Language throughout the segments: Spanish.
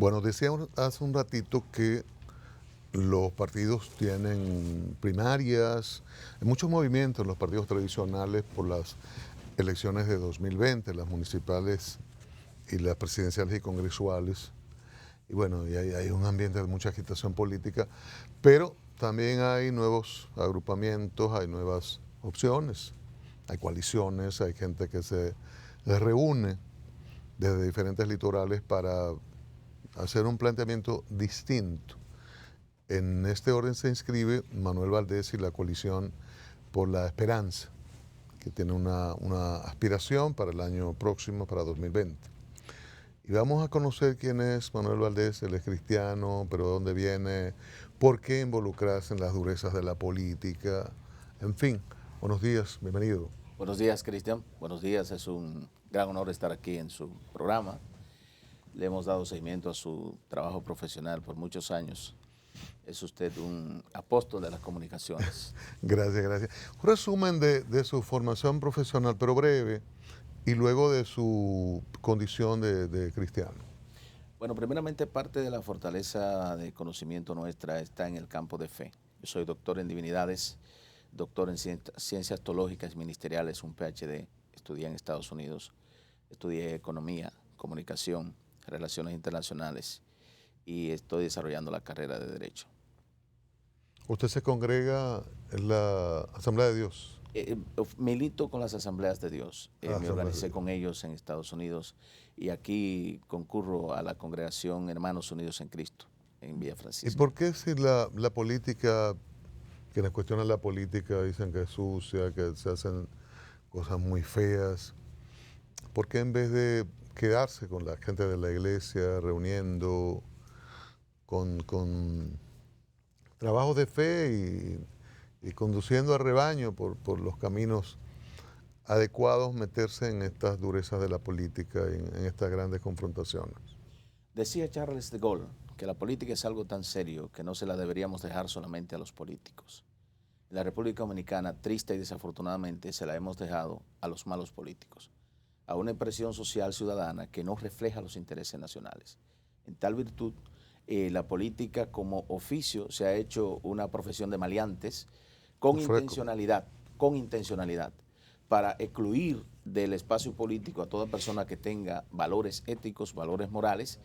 Bueno, decía hace un ratito que los partidos tienen primarias, hay muchos movimientos en los partidos tradicionales por las elecciones de 2020, las municipales y las presidenciales y congresuales. Y bueno, y hay un ambiente de mucha agitación política, pero también hay nuevos agrupamientos, hay nuevas opciones, hay coaliciones, hay gente que se reúne desde diferentes litorales para hacer un planteamiento distinto. En este orden se inscribe Manuel Valdés y la coalición por la esperanza, que tiene una aspiración para el año próximo, para 2020. Y vamos a conocer quién es Manuel Valdés. Él es cristiano, pero ¿de dónde viene? ¿Por qué involucrarse en las durezas de la política? En fin, buenos días, bienvenido. Buenos días, Cristian. Buenos días, es un gran honor estar aquí en su programa. Le hemos dado seguimiento a su trabajo profesional por muchos años. Es usted un apóstol de las comunicaciones. Gracias, gracias. Un resumen de su formación profesional, pero breve, y luego de su condición de cristiano. Bueno, primeramente parte de la fortaleza de conocimiento nuestra está en el campo de fe. Yo soy doctor en divinidades, doctor en ciencias teológicas y ministeriales, un PhD. Estudié en Estados Unidos, estudié economía, comunicación, relaciones internacionales y estoy desarrollando la carrera de Derecho. ¿Usted se congrega en la Asamblea de Dios? Milito con las Asambleas de Dios. Me organicé Dios. con ellos en Estados Unidos y aquí concurro a la congregación Hermanos Unidos en Cristo en Villa Francisca. ¿Y por qué si la política, quienes cuestionan la política dicen que es sucia, que se hacen cosas muy feas, por qué en vez de quedarse con la gente de la iglesia, reuniendo con trabajos de fe y conduciendo al rebaño por los caminos adecuados, meterse en estas durezas de la política, en estas grandes confrontaciones? Decía Charles de Gaulle que la política es algo tan serio que no se la deberíamos dejar solamente a los políticos. En la República Dominicana, triste y desafortunadamente, se la hemos dejado a los malos políticos, a una impresión social ciudadana que no refleja los intereses nacionales. En tal virtud, la política como oficio se ha hecho una profesión de maleantes con intencionalidad, para excluir del espacio político a toda persona que tenga valores éticos, valores morales,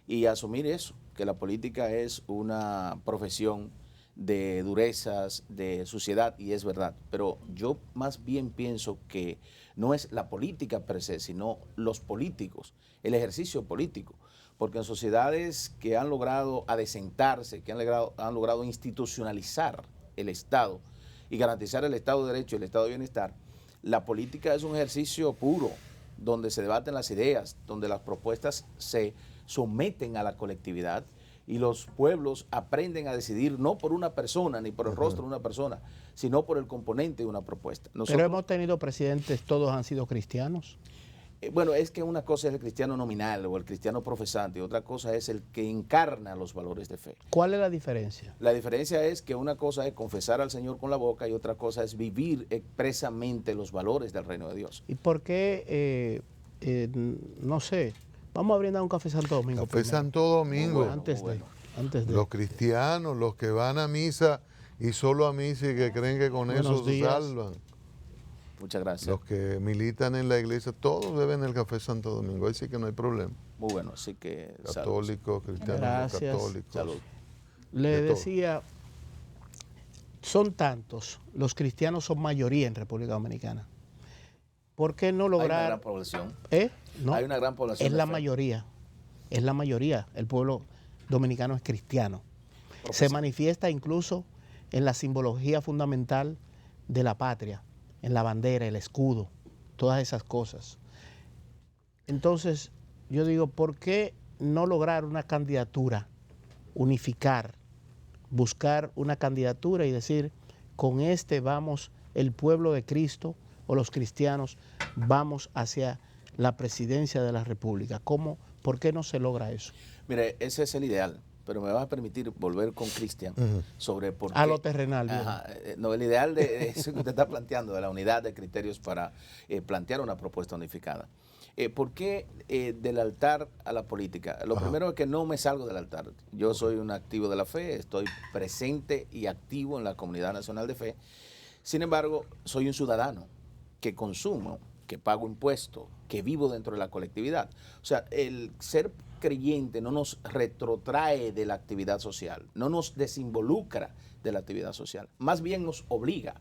y asumir eso, que la política es una profesión de durezas, de suciedad, y es verdad. Pero yo más bien pienso que no es la política per se, sino los políticos, el ejercicio político. Porque en sociedades que han logrado adecentarse, que han logrado institucionalizar el Estado y garantizar el Estado de Derecho y el Estado de Bienestar, la política es un ejercicio puro, donde se debaten las ideas, donde las propuestas se someten a la colectividad y los pueblos aprenden a decidir no por una persona ni por el rostro de una persona, sino por el componente de una propuesta. Pero hemos tenido presidentes, todos han sido cristianos. Bueno, es que una cosa es el cristiano nominal o el cristiano profesante y otra cosa es el que encarna los valores de fe. ¿Cuál es la diferencia? La diferencia es que una cosa es confesar al Señor con la boca y otra cosa es vivir expresamente los valores del reino de Dios. ¿Y por qué, no sé, vamos a brindar un café Santo Domingo? Café Santo Domingo. Bueno, antes de. Los cristianos, los que van a misa y solo a misa y que creen que con eso se salvan. Muchas gracias. Los que militan en la iglesia, todos beben el café Santo Domingo, ahí sí que no hay problema. Muy bueno, así que Católicos, cristianos, Gracias. católicos. Salud. Le decía, son tantos, los cristianos son mayoría en República Dominicana. ¿Por qué no lograr? Hay una gran población. No, Hay una gran población. es la mayoría, es la mayoría. El pueblo dominicano es cristiano. Profesor. Se manifiesta incluso en la simbología fundamental de la patria, en la bandera, el escudo, todas esas cosas. Entonces, yo digo, ¿por qué no lograr una candidatura, unificar, buscar una candidatura y decir, con este vamos, el pueblo de Cristo o los cristianos, vamos hacia la presidencia de la República? ¿Cómo? ¿Por qué no se logra eso? Mire, ese es el ideal, pero me vas a permitir volver con Cristian sobre por qué. A lo terrenal. Ajá, no, el ideal de eso que usted está planteando, de la unidad de criterios para plantear una propuesta unificada. ¿Por qué del altar a la política? Lo primero es que no me salgo del altar. Yo soy un activo de la fe, estoy presente y activo en la Comunidad Nacional de Fe. Sin embargo, soy un ciudadano que consumo, que pago impuestos, que vivo dentro de la colectividad. O sea, el ser creyente no nos retrotrae de la actividad social, no nos desinvolucra de la actividad social, más bien nos obliga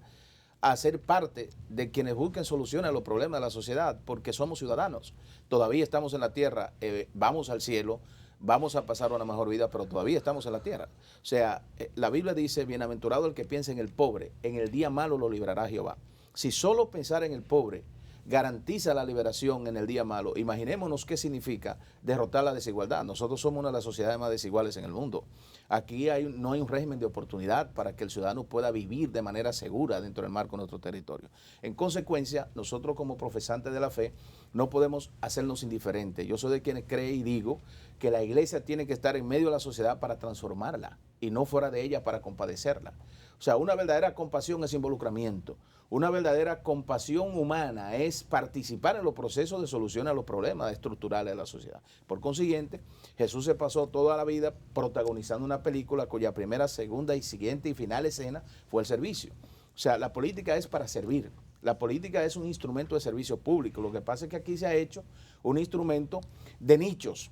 a ser parte de quienes busquen soluciones a los problemas de la sociedad, porque somos ciudadanos. Todavía estamos en la tierra, vamos al cielo, vamos a pasar una mejor vida, pero todavía estamos en la tierra. O sea, la Biblia dice, bienaventurado el que piensa en el pobre, en el día malo lo librará Jehová. Si solo pensar en el pobre garantiza la liberación en el día malo, imaginémonos qué significa derrotar la desigualdad. Nosotros somos una de las sociedades más desiguales en el mundo. Aquí no hay un régimen de oportunidad para que el ciudadano pueda vivir de manera segura dentro del marco de nuestro territorio. En consecuencia, nosotros como profesantes de la fe no podemos hacernos indiferentes. Yo soy de quienes cree y digo que la iglesia tiene que estar en medio de la sociedad para transformarla y no fuera de ella para compadecerla. O sea, una verdadera compasión es involucramiento. Una verdadera compasión humana es participar en los procesos de solución a los problemas estructurales de la sociedad. Por consiguiente, Jesús se pasó toda la vida protagonizando una película cuya primera, segunda y siguiente y final escena fue el servicio. O sea, la política es para servir. La política es un instrumento de servicio público. Lo que pasa es que aquí se ha hecho un instrumento de nichos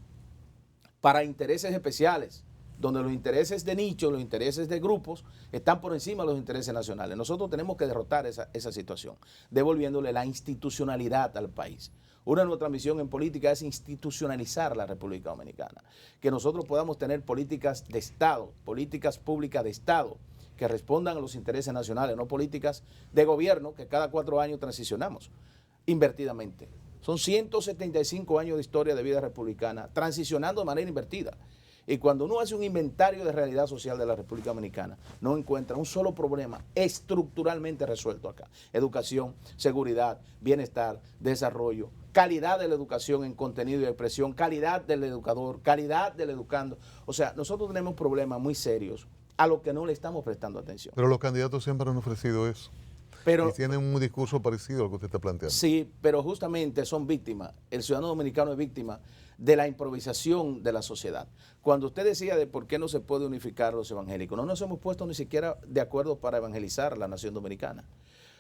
para intereses especiales, donde los intereses de nicho, los intereses de grupos, están por encima de los intereses nacionales. Nosotros tenemos que derrotar esa situación, devolviéndole la institucionalidad al país. Una de nuestras misiones en política es institucionalizar la República Dominicana, que nosotros podamos tener políticas de Estado, políticas públicas de Estado, que respondan a los intereses nacionales, no políticas de gobierno que cada 4 años transicionamos invertidamente. Son 175 años de historia de vida republicana, transicionando de manera invertida. Y cuando uno hace un inventario de realidad social de la República Dominicana, no encuentra un solo problema estructuralmente resuelto acá. Educación, seguridad, bienestar, desarrollo, calidad de la educación en contenido y expresión, calidad del educador, calidad del educando. O sea, nosotros tenemos problemas muy serios a los que no le estamos prestando atención. Pero los candidatos siempre han ofrecido eso. Pero, y tienen un discurso parecido al que usted está planteando. Sí, pero justamente son víctimas. El ciudadano dominicano es víctima de la improvisación de la sociedad. Cuando usted decía de por qué no se puede unificar los evangélicos, no nos hemos puesto ni siquiera de acuerdo para evangelizar la nación dominicana,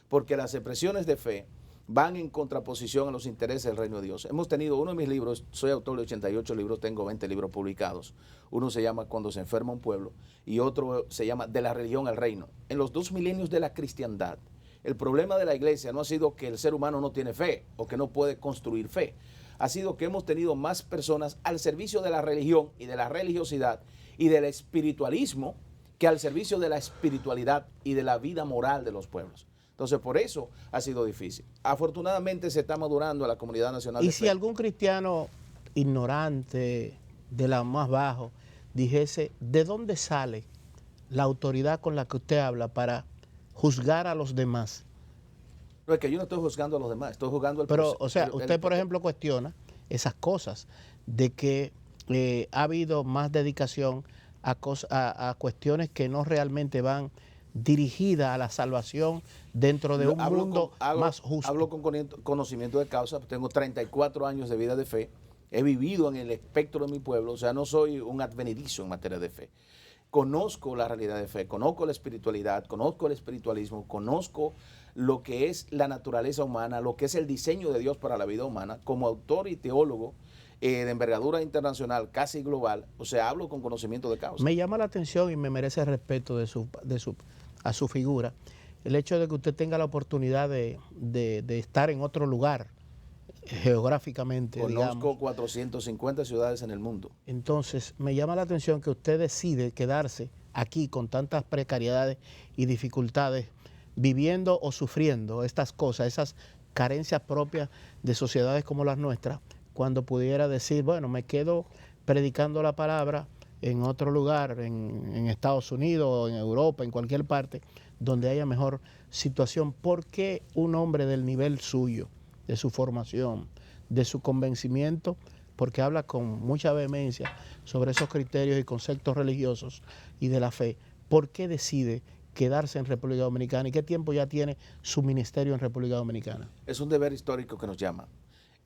porque las expresiones de fe van en contraposición a los intereses del reino de Dios. Hemos tenido uno de mis libros, soy autor de 88 libros, tengo 20 libros publicados. Uno se llama Cuando se enferma un pueblo y otro se llama De la religión al reino. En los 2 milenios de la cristiandad, el problema de la iglesia no ha sido que el ser humano no tiene fe o que no puede construir fe. Ha sido que hemos tenido más personas al servicio de la religión y de la religiosidad y del espiritualismo que al servicio de la espiritualidad y de la vida moral de los pueblos. Entonces, por eso ha sido difícil. Afortunadamente se está madurando en la comunidad nacional. Y si algún cristiano ignorante, de la más bajo, dijese, ¿de dónde sale la autoridad con la que usted habla para juzgar a los demás? No, es que yo no estoy juzgando a los demás, estoy juzgando al proceso. Pero, o sea, usted, por ejemplo, cuestiona esas cosas, de que ha habido más dedicación a cuestiones que no realmente van dirigidas a la salvación dentro de un mundo más justo. Hablo con conocimiento de causa, tengo 34 años de vida de fe, he vivido en el espectro de mi pueblo, o sea, no soy un advenedizo en materia de fe. Conozco la realidad de fe, conozco la espiritualidad, conozco el espiritualismo, conozco lo que es la naturaleza humana, lo que es el diseño de Dios para la vida humana, como autor y teólogo de envergadura internacional, casi global, o sea, hablo con conocimiento de causa. Me llama la atención y me merece respeto a su figura, el hecho de que usted tenga la oportunidad de estar en otro lugar, geográficamente. Conozco 450 ciudades en el mundo. Entonces, me llama la atención que usted decide quedarse aquí con tantas precariedades y dificultades, viviendo o sufriendo estas cosas, esas carencias propias de sociedades como las nuestras, cuando pudiera decir, bueno, me quedo predicando la palabra en otro lugar, en Estados Unidos, en Europa, en cualquier parte, donde haya mejor situación. ¿Por qué un hombre del nivel suyo, de su formación, de su convencimiento, porque habla con mucha vehemencia sobre esos criterios y conceptos religiosos y de la fe, ¿por qué decide quedarse en República Dominicana y qué tiempo ya tiene su ministerio en República Dominicana? Es un deber histórico que nos llama.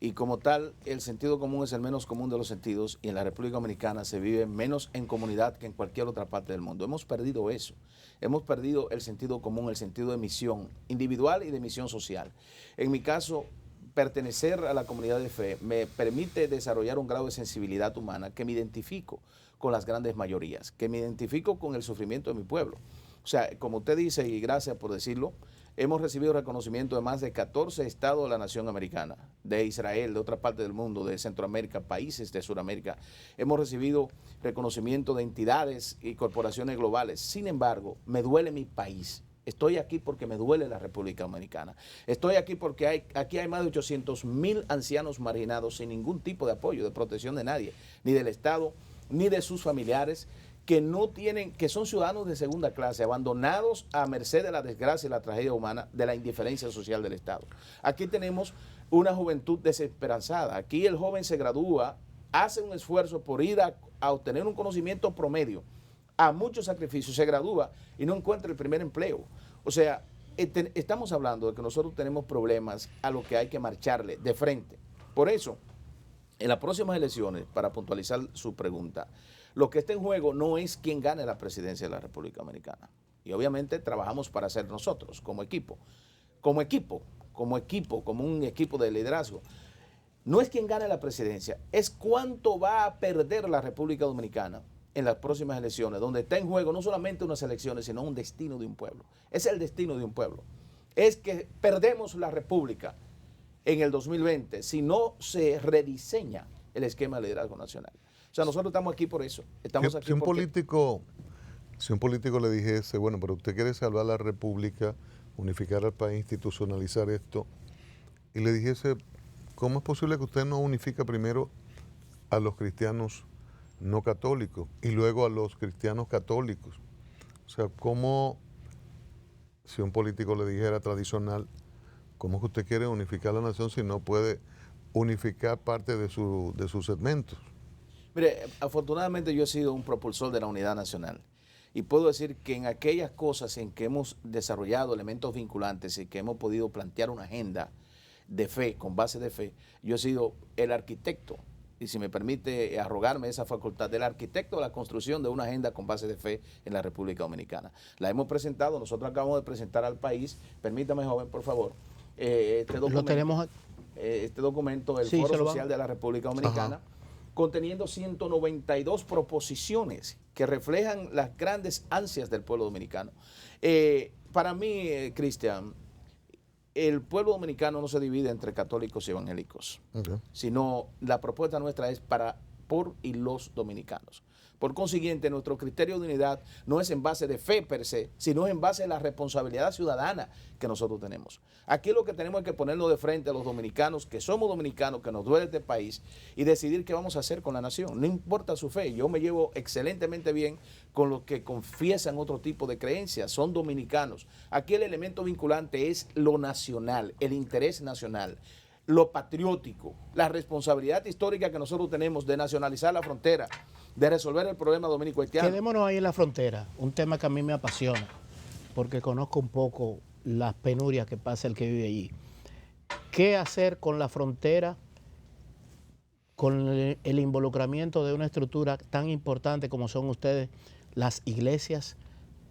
Y como tal, el sentido común es el menos común de los sentidos y en la República Dominicana se vive menos en comunidad que en cualquier otra parte del mundo. Hemos perdido eso. Hemos perdido el sentido común, el sentido de misión individual y de misión social. En mi caso, pertenecer a la comunidad de fe me permite desarrollar un grado de sensibilidad humana que me identifico con las grandes mayorías, que me identifico con el sufrimiento de mi pueblo. O sea, como usted dice, y gracias por decirlo, hemos recibido reconocimiento de más de 14 estados de la nación americana, de Israel, de otra parte del mundo, de Centroamérica, países de Sudamérica. Hemos recibido reconocimiento de entidades y corporaciones globales. Sin embargo, me duele mi país. Estoy aquí porque me duele la República Dominicana. Estoy aquí porque aquí hay más de 800,000 ancianos marginados sin ningún tipo de apoyo, de protección de nadie, ni del Estado, ni de sus familiares, que son ciudadanos de segunda clase, abandonados a merced de la desgracia y la tragedia humana, de la indiferencia social del Estado. Aquí tenemos una juventud desesperanzada. Aquí el joven se gradúa, hace un esfuerzo por ir a obtener un conocimiento promedio, a muchos sacrificios, se gradúa y no encuentra el primer empleo. O sea, estamos hablando de que nosotros tenemos problemas a los que hay que marcharle de frente. Por eso, en las próximas elecciones, para puntualizar su pregunta, lo que está en juego no es quién gane la presidencia de la República Dominicana. Y obviamente trabajamos para ser nosotros, como equipo, como un equipo de liderazgo. No es quién gane la presidencia, es cuánto va a perder la República Dominicana en las próximas elecciones, donde está en juego no solamente unas elecciones, sino un destino de un pueblo. Es el destino de un pueblo. Es que perdemos la República en el 2020 si no se rediseña el esquema de liderazgo nacional. O sea, nosotros estamos aquí por eso. Estamos aquí si un porque... político le dijese, bueno, pero usted quiere salvar la República, unificar al país, institucionalizar esto, y le dijese, ¿cómo es posible que usted no unifica primero a los cristianos no católicos y luego a los cristianos católicos? O sea, ¿cómo, si un político le dijera tradicional, cómo es que usted quiere unificar la nación si no puede unificar parte de sus segmentos? Mire, afortunadamente yo he sido un propulsor de la unidad nacional y puedo decir que en aquellas cosas en que hemos desarrollado elementos vinculantes y que hemos podido plantear una agenda de fe, con base de fe, yo he sido el arquitecto, y si me permite arrogarme esa facultad, del arquitecto de la construcción de una agenda con base de fe en la República Dominicana. La hemos presentado, nosotros acabamos de presentar al país, permítame, joven, por favor, este documento, el Foro Social de la República Dominicana, Ajá, conteniendo 192 proposiciones que reflejan las grandes ansias del pueblo dominicano. Para mí, Cristian, el pueblo dominicano no se divide entre católicos y evangélicos, sino la propuesta nuestra es por y los dominicanos. Por consiguiente, nuestro criterio de unidad no es en base de fe per se, sino en base de la responsabilidad ciudadana que nosotros tenemos. Aquí lo que tenemos es que ponernos de frente a los dominicanos, que somos dominicanos, que nos duele este país, y decidir qué vamos a hacer con la nación. No importa su fe, yo me llevo excelentemente bien con los que confiesan otro tipo de creencias, son dominicanos. Aquí el elemento vinculante es lo nacional, el interés nacional, lo patriótico, la responsabilidad histórica que nosotros tenemos de nacionalizar la frontera, de resolver el problema dominico-haitiano. Quedémonos ahí en la frontera, un tema que a mí me apasiona, porque conozco un poco las penurias que pasa el que vive allí. ¿Qué hacer con la frontera, con el involucramiento de una estructura tan importante como son ustedes, las iglesias,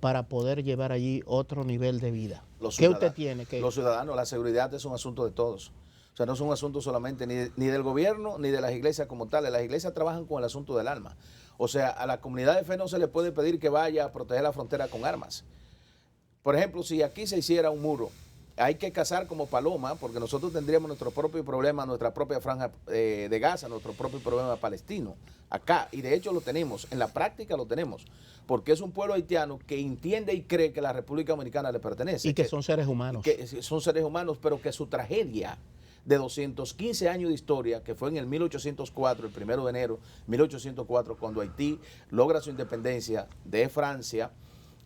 para poder llevar allí otro nivel de vida? ¿Qué usted tiene? Los ciudadanos, la seguridad es un asunto de todos. O sea, no es un asunto solamente ni del gobierno ni de las iglesias como tales. Las iglesias trabajan con el asunto del alma. O sea, a la comunidad de fe no se le puede pedir que vaya a proteger la frontera con armas. Por ejemplo, si aquí se hiciera un muro, hay que cazar como paloma, porque nosotros tendríamos nuestro propio problema, nuestra propia franja de Gaza, nuestro propio problema palestino, acá. Y de hecho lo tenemos, en la práctica lo tenemos, porque es un pueblo haitiano que entiende y cree que la República Dominicana le pertenece. Y que son seres humanos. Que son seres humanos, pero que su tragedia de 215 años de historia, que fue en el 1804, el 1 de enero de 1804, cuando Haití logra su independencia de Francia,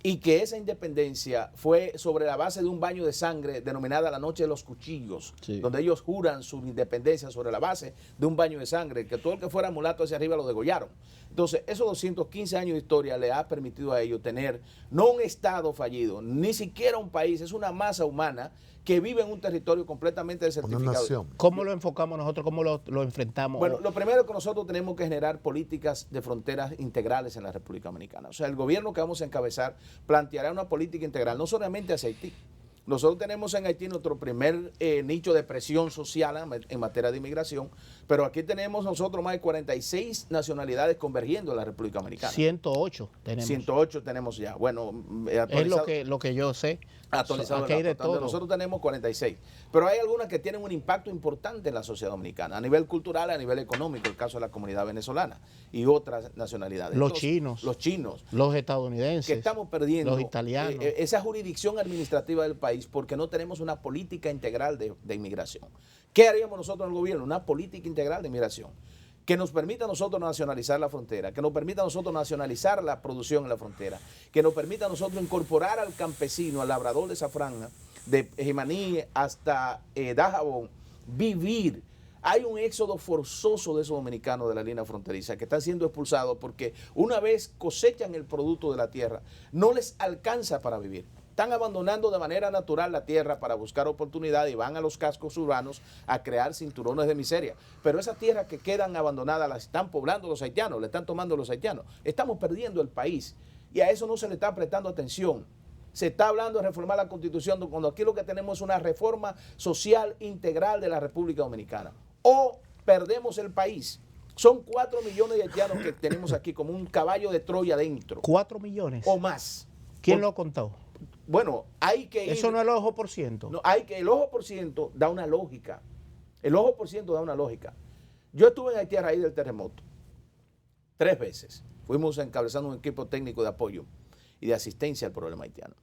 y que esa independencia fue sobre la base de un baño de sangre denominada la Noche de los Cuchillos, Sí. donde ellos juran su independencia sobre la base de un baño de sangre, que todo el que fuera mulato hacia arriba lo degollaron. Entonces, esos 215 años de historia le ha permitido a ellos tener no un Estado fallido, ni siquiera un país, es una masa humana que vive en un territorio completamente Una desertificado. nación. ¿Cómo lo enfocamos nosotros? ¿Cómo lo enfrentamos? Bueno, lo primero que nosotros tenemos que generar políticas de fronteras integrales en la República Dominicana. O sea, el gobierno que vamos a encabezar planteará una política integral, no solamente hacia Haití. Nosotros tenemos en Haití nuestro primer nicho de presión social en materia de inmigración, pero aquí tenemos nosotros más de 46 nacionalidades convergiendo en la República Dominicana. 108 tenemos. 108 tenemos ya. Bueno, Es lo que yo sé. actualizado Aquí hay el de dato. todo. Nosotros tenemos 46, pero hay algunas que tienen un impacto importante en la sociedad dominicana, a nivel cultural, a nivel económico, el caso de la comunidad venezolana y otras nacionalidades. Los chinos. Los chinos, Los estadounidenses. que estamos perdiendo Los italianos. esa jurisdicción administrativa del país porque no tenemos una política integral de inmigración. ¿Qué haríamos nosotros en el gobierno? Una política integral de inmigración que nos permita a nosotros nacionalizar la frontera, que nos permita a nosotros nacionalizar la producción en la frontera, que nos permita a nosotros incorporar al campesino, al labrador de esa franja, de Jimaní hasta Dajabón, vivir. Hay un éxodo forzoso de esos dominicanos de la línea fronteriza que están siendo expulsados porque una vez cosechan el producto de la tierra, no les alcanza para vivir. Están abandonando de manera natural la tierra para buscar oportunidad y van a los cascos urbanos a crear cinturones de miseria. Pero esas tierras que quedan abandonadas las están poblando los haitianos, le están tomando los haitianos. Estamos perdiendo el país y a eso no se le está prestando atención. Se está hablando de reformar la Constitución cuando aquí lo que tenemos es una reforma social integral de la República Dominicana. O perdemos el país. Son 4 millones de haitianos que tenemos aquí como un caballo de Troya dentro. 4 millones. O más. ¿Quién lo ha contado? Bueno, hay que ir. Eso no es el ojo por ciento. No, el ojo por ciento da una lógica. El ojo por ciento da una lógica. Yo estuve en Haití a raíz del terremoto. 3 veces. Fuimos encabezando un equipo técnico de apoyo y de asistencia al problema haitiano.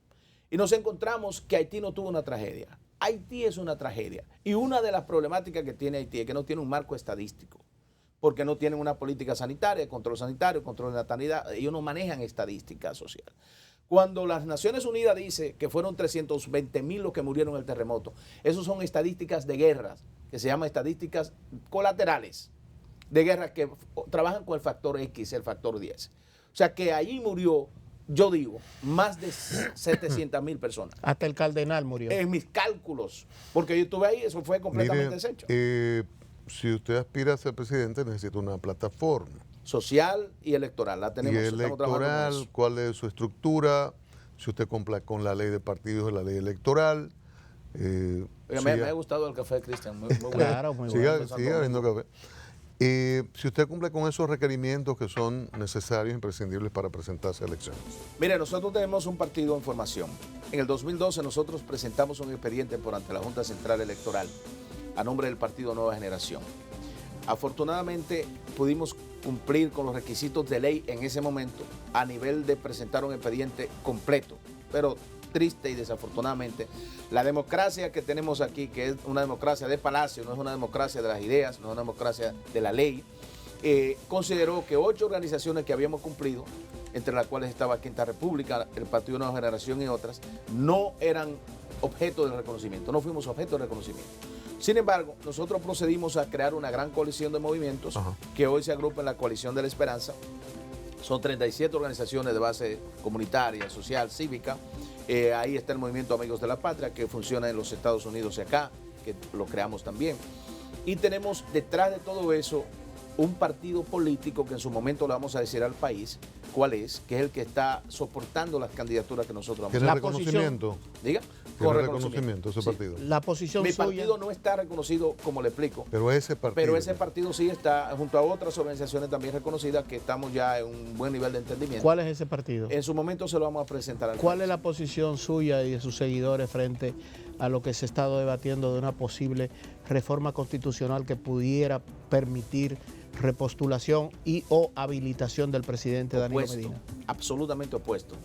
Y nos encontramos que Haití no tuvo una tragedia. Haití es una tragedia. Y una de las problemáticas que tiene Haití es que no tiene un marco estadístico. Porque no tienen una política sanitaria, control sanitario, control de natalidad. Ellos no manejan estadística social. Cuando las Naciones Unidas dice que fueron 320,000 los que murieron en el terremoto, esos son estadísticas de guerras, que se llaman estadísticas colaterales, de guerra que trabajan con el factor X, el factor 10. O sea que allí murió, yo digo, más de 700,000 personas. Hasta el cardenal murió. En mis cálculos, porque yo estuve ahí, eso fue completamente deshecho. Si usted aspira a ser presidente, necesita una plataforma. Social y electoral, la tenemos. Y estamos trabajando con electoral, eso. ¿cuál es su estructura? Si usted cumple con la ley de partidos y la ley electoral. Oiga, me ha gustado el café, Cristian, muy bueno. Claro, muy siga, bueno. siga bebiendo café. Si usted cumple con esos requerimientos que son necesarios e imprescindibles para presentarse a elecciones. Mire, nosotros tenemos un partido en formación. En el 2012 nosotros presentamos un expediente por ante la Junta Central Electoral a nombre del Partido Nueva Generación. Afortunadamente pudimos cumplir con los requisitos de ley en ese momento a nivel de presentar un expediente completo, pero triste y desafortunadamente la democracia que tenemos aquí, que es una democracia de palacio, no es una democracia de las ideas, no es una democracia de la ley, consideró que 8 organizaciones que habíamos cumplido, entre las cuales estaba Quinta República, el Partido Nueva Generación y otras, no eran objeto de reconocimiento, no fuimos objeto de reconocimiento. Sin embargo, nosotros procedimos a crear una gran coalición de movimientos que hoy se agrupa en la Coalición de la Esperanza. Son 37 organizaciones de base comunitaria, social, cívica. Ahí está el Movimiento Amigos de la Patria, que funciona en los Estados Unidos y acá, que lo creamos también. Y tenemos detrás de todo eso un partido político que en su momento le vamos a decir al país cuál es, que es el que está soportando las candidaturas que nosotros vamos a ¿Tiene La reconocimiento? Diga. ¿Tiene reconocimiento ese partido? La posición Mi suya. partido no está reconocido, como le explico. Pero ese partido. Pero ese partido sí está, junto a otras organizaciones también reconocidas, que estamos ya en un buen nivel de entendimiento. ¿Cuál es ese partido? En su momento se lo vamos a presentar al ¿Cuál país. es la posición suya y de sus seguidores frente a lo que se ha estado debatiendo de una posible reforma constitucional que pudiera permitir repostulación y o habilitación del presidente Danilo Opuesto, Medina? absolutamente opuesto.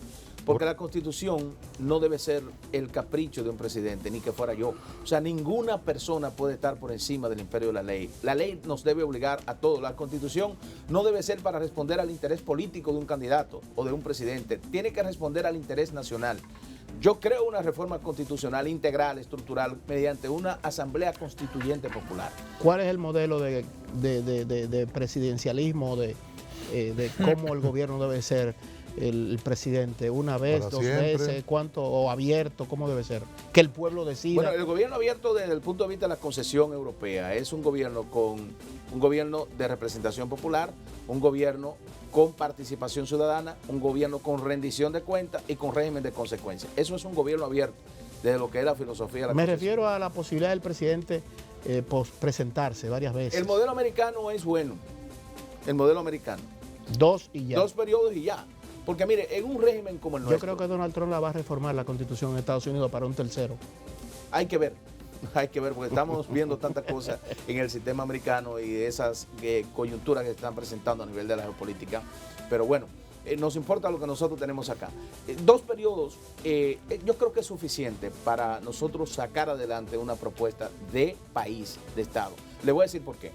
Porque la Constitución no debe ser el capricho de un presidente, ni que fuera yo. O sea, ninguna persona puede estar por encima del imperio de la ley. La ley nos debe obligar a todos. La Constitución no debe ser para responder al interés político de un candidato o de un presidente. Tiene que responder al interés nacional. Yo creo una reforma constitucional integral, estructural, mediante una asamblea constituyente popular. ¿Cuál es el modelo de presidencialismo, de cómo el gobierno debe ser el presidente? ¿Una vez, Para dos siempre. veces? ¿Cuánto? ¿O abierto? ¿Cómo debe ser? Que el pueblo decida. Bueno, el gobierno abierto desde el punto de vista de la concesión europea es un gobierno de representación popular, un gobierno con participación ciudadana, un gobierno con rendición de cuentas y con régimen de consecuencias. Eso es un gobierno abierto, desde lo que es la filosofía de la Me concesión. refiero a la posibilidad del presidente presentarse varias veces. El modelo americano es bueno, el modelo americano. 2 y ya. 2 periodos y ya. Porque mire, en un régimen como el Yo nuestro, creo que Donald Trump la va a reformar la Constitución en Estados Unidos para un tercero. hay que ver, porque estamos viendo tantas cosas en el sistema americano y esas coyunturas que se están presentando a nivel de la geopolítica. Pero bueno, nos importa lo que nosotros tenemos acá. 2 periodos, yo creo que es suficiente para nosotros sacar adelante una propuesta de país, de Estado. Le voy a decir por qué.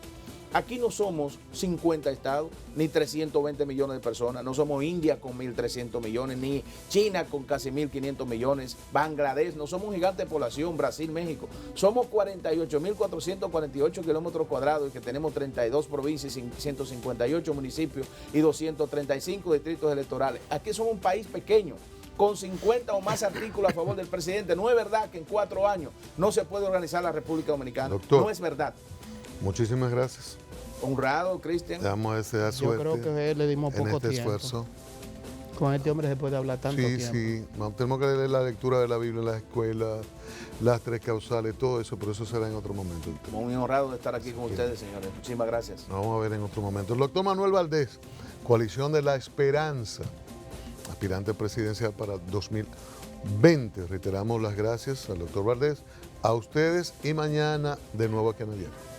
Aquí no somos 50 estados, ni 320 millones de personas, no somos India con 1.300 millones, ni China con casi 1.500 millones, Bangladesh, no somos un gigante de población, Brasil, México. Somos 48.448 kilómetros cuadrados y que tenemos 32 provincias, 158 municipios y 235 distritos electorales. Aquí somos un país pequeño, con 50 o más artículos a favor del presidente. No es verdad que en 4 años no se puede organizar la República Dominicana. Doctor. No es verdad. Muchísimas gracias. Honrado, Cristian. Le damos esa Yo suerte creo que le dimos en poco este tiempo. esfuerzo. Con este hombre se puede hablar tanto Sí, tiempo. sí. Tenemos que leer la lectura de la Biblia en las escuelas, las 3 causales, todo eso, pero eso será en otro momento. Muy honrado de estar aquí con ustedes, señores. Muchísimas gracias. Nos vamos a ver en otro momento. El doctor Manuel Valdés, Coalición de la Esperanza, aspirante presidencial para 2020. Reiteramos las gracias al doctor Valdés, a ustedes y mañana de nuevo aquí en el diario.